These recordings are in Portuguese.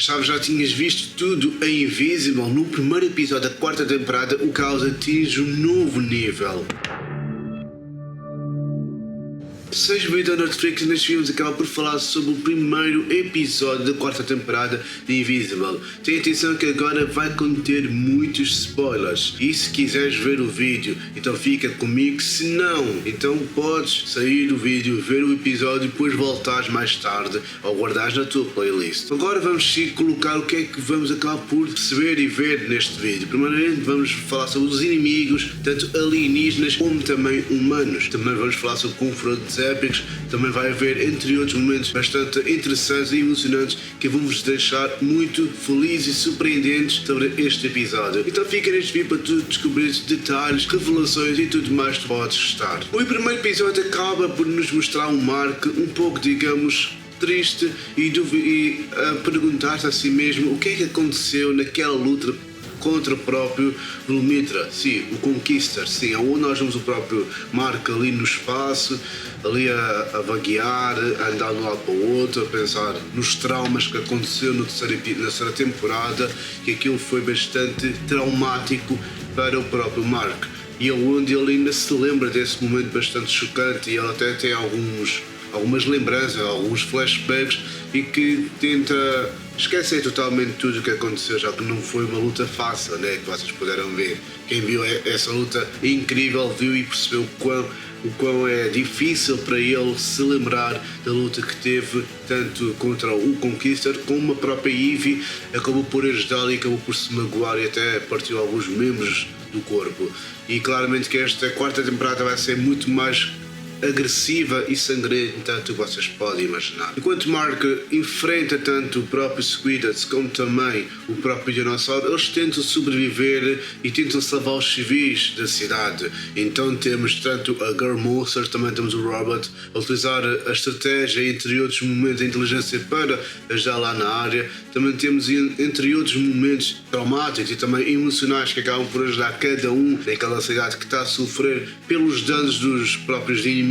Sabes, já tinhas visto tudo em Invisible. No primeiro episódio da quarta temporada, o caos atinge um novo nível. Seja bem-vindo ao Netflix. Neste vídeo acaba por falar sobre o primeiro episódio da quarta temporada de Invisible. Tenha atenção que agora vai conter muitos spoilers. E se quiseres ver o vídeo, então fica comigo. Se não, então podes sair do vídeo, ver o episódio e depois voltares mais tarde ou guardares na tua playlist. Agora vamos colocar o que é que vamos acabar por perceber e ver neste vídeo. Primeiramente vamos falar sobre os inimigos, tanto alienígenas como também humanos. Também vamos falar sobre confrontos épicos. Também vai haver, entre outros momentos bastante interessantes e emocionantes que vão vos deixar muito felizes e surpreendentes sobre este episódio. Então fica neste vídeo para tu descobrir detalhes, revelações e tudo mais que podes gostar. O primeiro episódio acaba por nos mostrar um Mark um pouco, digamos, triste e a perguntar-se a si mesmo o que é que aconteceu naquela luta contra o próprio Lumitra, sim, o Conquistor, sim, onde nós vemos o próprio Mark ali no espaço, ali a vaguear, a andar de um lado para o outro, a pensar nos traumas que aconteceu na terceira temporada, que aquilo foi bastante traumático para o próprio Mark, e onde ele ainda se lembra desse momento bastante chocante, e ele até tem algumas lembranças, alguns flashbacks, e que tenta esquecer totalmente tudo o que aconteceu, já que não foi uma luta fácil, né, que vocês puderam ver. Quem viu essa luta incrível viu e percebeu o quão é difícil para ele se lembrar da luta que teve tanto contra o Conquistor como a própria Ivy acabou por ajudá-lo e acabou por se magoar e até partiu alguns membros do corpo. E claramente que esta quarta temporada vai ser muito mais agressiva e sangrenta do que vocês podem imaginar. Enquanto Mark enfrenta tanto o próprio Squidward como também o próprio dinossauro, eles tentam sobreviver e tentam salvar os civis da cidade. Então temos tanto a Girl Monster, também temos o Robot a utilizar a estratégia e, entre outros momentos, a inteligência para ajudar lá na área. Também temos, entre outros momentos traumáticos e também emocionais, que acabam por ajudar cada um naquela cidade que está a sofrer pelos danos dos próprios inimigos.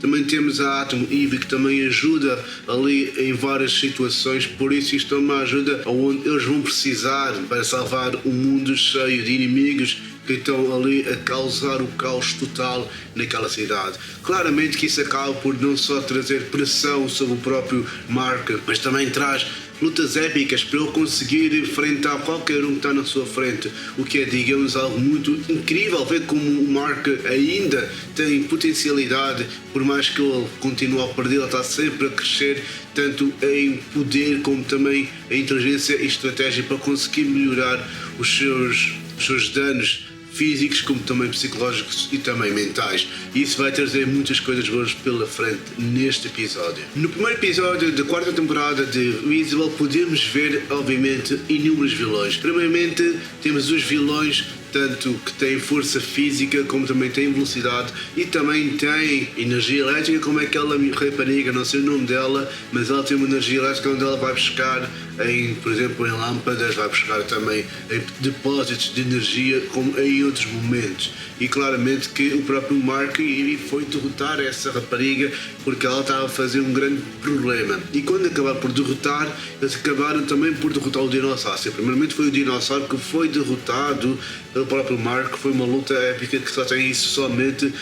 Também temos a Atom Eve, que também ajuda ali em várias situações, por isso isto é uma ajuda onde eles vão precisar para salvar um mundo cheio de inimigos que estão ali a causar o caos total naquela cidade. Claramente que isso acaba por não só trazer pressão sobre o próprio Mark, mas também traz lutas épicas para ele conseguir enfrentar qualquer um que está na sua frente, o que é, digamos, algo muito incrível ver como o Mark ainda tem potencialidade, por mais que ele continue a perder, ele está sempre a crescer, tanto em poder como também em inteligência e estratégia para conseguir melhorar os seus danos físicos como também psicológicos e também mentais, e isso vai trazer muitas coisas boas pela frente neste episódio. No primeiro episódio da quarta temporada de Invisible podemos ver, obviamente, inúmeros vilões. Primeiramente temos os vilões tanto que têm força física como também têm velocidade e também têm energia elétrica, como é aquela rapariga, não sei o nome dela, mas ela tem uma energia elétrica onde ela vai buscar por exemplo, em lâmpadas, vai buscar também em depósitos de energia, como em outros momentos. E claramente que o próprio Mark foi derrotar essa rapariga porque ela estava a fazer um grande problema. E quando acabaram por derrotar, eles acabaram também por derrotar o dinossauro. Primeiramente foi o dinossauro que foi derrotado pelo próprio Mark. Foi uma luta épica que só tem isso somente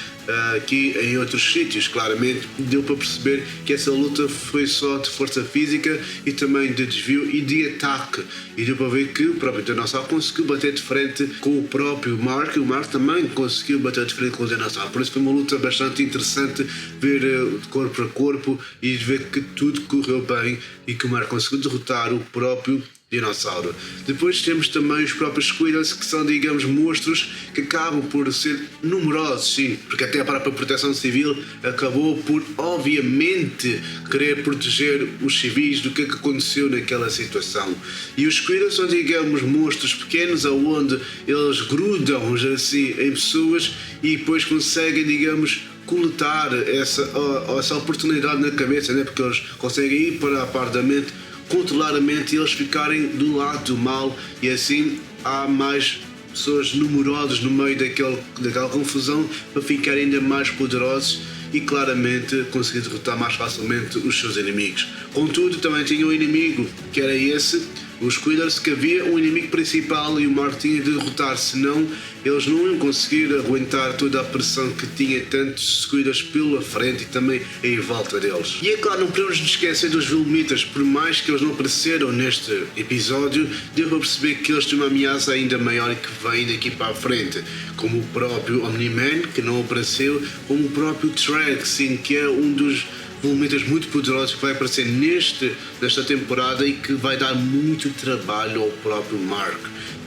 aqui em outros sítios. Claramente deu para perceber que essa luta foi só de força física e também de desvio e de ataque, e deu para ver que o próprio dinossauro conseguiu bater de frente com o próprio Mark, e o Mark também conseguiu bater de frente com o dinossauro. Por isso foi uma luta bastante interessante ver de corpo a corpo e ver que tudo correu bem e que o Mark conseguiu derrotar o próprio dinossauro. Depois temos também os próprios Squidward, que são, digamos, monstros que acabam por ser numerosos, sim, porque até a própria Proteção Civil acabou por, obviamente, querer proteger os civis do que aconteceu naquela situação. E os Squidward são, digamos, monstros pequenos aonde eles grudam assim em pessoas e depois conseguem, digamos, coletar essa oportunidade na cabeça, né? Porque eles conseguem ir para a par da mente, controlar a mente e eles ficarem do lado do mal, e assim há mais pessoas numerosas no meio daquela confusão para ficarem ainda mais poderosos e claramente conseguir derrotar mais facilmente os seus inimigos. Contudo, também tinha um inimigo, que era esse, os Squiders, que havia um inimigo principal e o Mark tinha de derrotar, senão eles não iam conseguir aguentar toda a pressão que tinha tantos Squiders pela frente e também em volta deles. E é claro, não podemos nos esquecer dos Vilmitas, por mais que eles não apareceram neste episódio, deu para perceber que eles têm uma ameaça ainda maior e que vem daqui para a frente, como o próprio Omni-Man, que não apareceu, como o próprio Trek, sim, que é um dos Vilmitas muito poderosos que vai aparecer nesta temporada e que vai dar muito trabalho ao próprio Mark.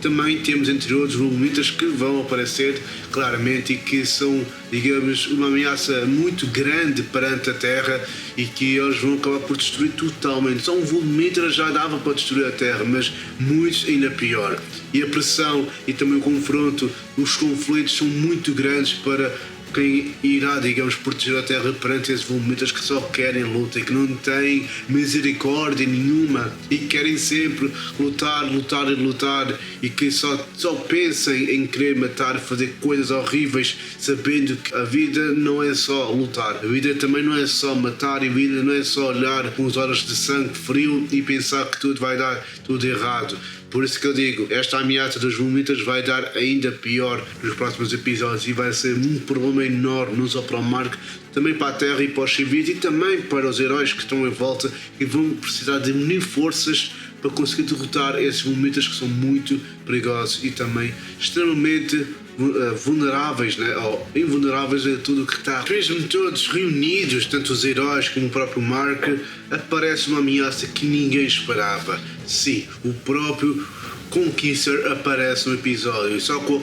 Também temos, entre outros, Vilmitas que vão aparecer claramente e que são, digamos, uma ameaça muito grande perante a Terra e que eles vão acabar por destruir totalmente. Só um Vilmita já dava para destruir a Terra, mas muitos ainda pior. E a pressão e também o confronto, os conflitos são muito grandes para quem irá, digamos, proteger a Terra perante esses Vilmitas que só querem luta e que não têm misericórdia nenhuma e querem sempre lutar e que só pensem em querer matar, fazer coisas horríveis, sabendo que a vida não é só lutar, a vida também não é só matar, e a vida não é só olhar com os olhos de sangue frio e pensar que tudo vai dar tudo errado. Por isso que eu digo, esta ameaça dos Vilmitas vai dar ainda pior nos próximos episódios e vai ser um problema enorme, não só para o Mark, também para a Terra e para os civis e também para os heróis que estão em volta e vão precisar de unir forças para conseguir derrotar esses Vilmitas que são muito perigosos e também extremamente vulneráveis, né? Ou invulneráveis a tudo o que está. Mesmo todos reunidos, tanto os heróis como o próprio Mark, aparece uma ameaça que ninguém esperava. Sim, o próprio Conquistador aparece no episódio, só com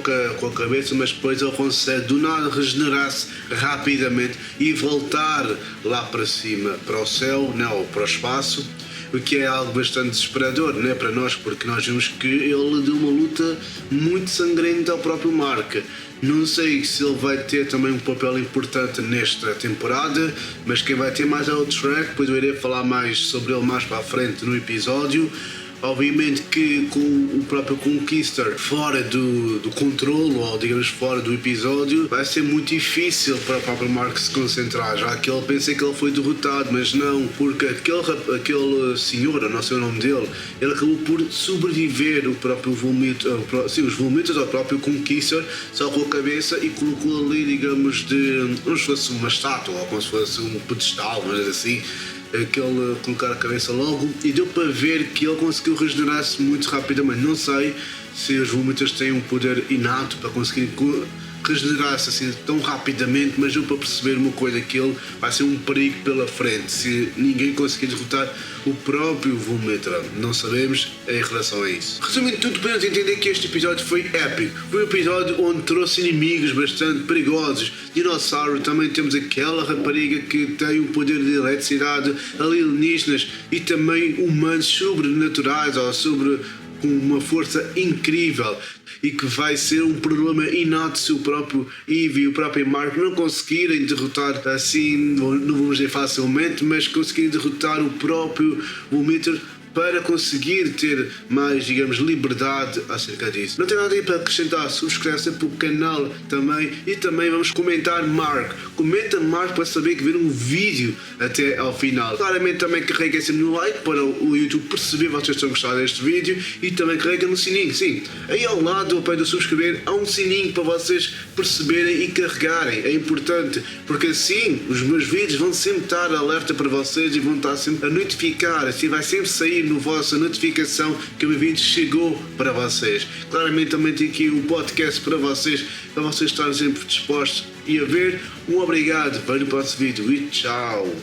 a cabeça, mas depois ele consegue do nada regenerar-se rapidamente e voltar lá para cima, para o céu, não, para o espaço. O que é algo bastante desesperador, né, para nós, porque nós vimos que ele deu uma luta muito sangrenta ao próprio Mark. Não sei se ele vai ter também um papel importante nesta temporada, mas quem vai ter mais é o Trek, depois eu irei falar mais sobre ele mais para a frente no episódio. Obviamente que com o próprio Conquistador fora do controle, ou digamos fora do episódio, vai ser muito difícil para o próprio Mark se concentrar, já que ele pensa que ele foi derrotado, mas não, porque aquele senhor, eu não sei o nome dele, ele acabou por sobreviver o próprio os Vilmitas ao próprio Conquistador, só com a cabeça, e colocou ali, digamos, como se fosse uma estátua, ou como se fosse um pedestal, mas assim, que ele colocar a cabeça logo, e deu para ver que ele conseguiu regenerar-se muito rapidamente. Não sei se os Vilmitas têm um poder inato para conseguir regenerar-se assim tão rapidamente, mas deu para perceber uma coisa, que ele vai ser um perigo pela frente se ninguém conseguir derrotar o próprio Vilmita. Não sabemos em relação a isso. Resumindo tudo, podemos entender que este episódio foi épico. Foi um episódio onde trouxe inimigos bastante perigosos. Dinossauro, também temos aquela rapariga que tem o poder de eletricidade, alienígenas e também humanos sobrenaturais, ou com uma força incrível, e que vai ser um problema inato se o próprio Eve e o próprio Mark não conseguirem derrotar assim, não vamos dizer facilmente, mas conseguirem derrotar o próprio Vilmita para conseguir ter mais, digamos, liberdade acerca disso. Não tem nada aí para acrescentar, subscreve-se para o canal também, e também vamos comentar Mark. Comenta Mark para saber que ver um vídeo até ao final. Claramente também carrega sempre no like para o YouTube perceber que vocês estão a gostar deste vídeo, e também carrega no sininho, sim. Aí ao lado, ao pé do subscrever, há um sininho para vocês perceberem e carregarem. É importante, porque assim os meus vídeos vão sempre estar alerta para vocês e vão estar sempre a notificar, assim vai sempre sair no vossa notificação que o meu vídeo chegou para vocês. Claramente também tem aqui um podcast para vocês estarem sempre dispostos e a ver. Um obrigado, vejo no próximo vídeo e tchau!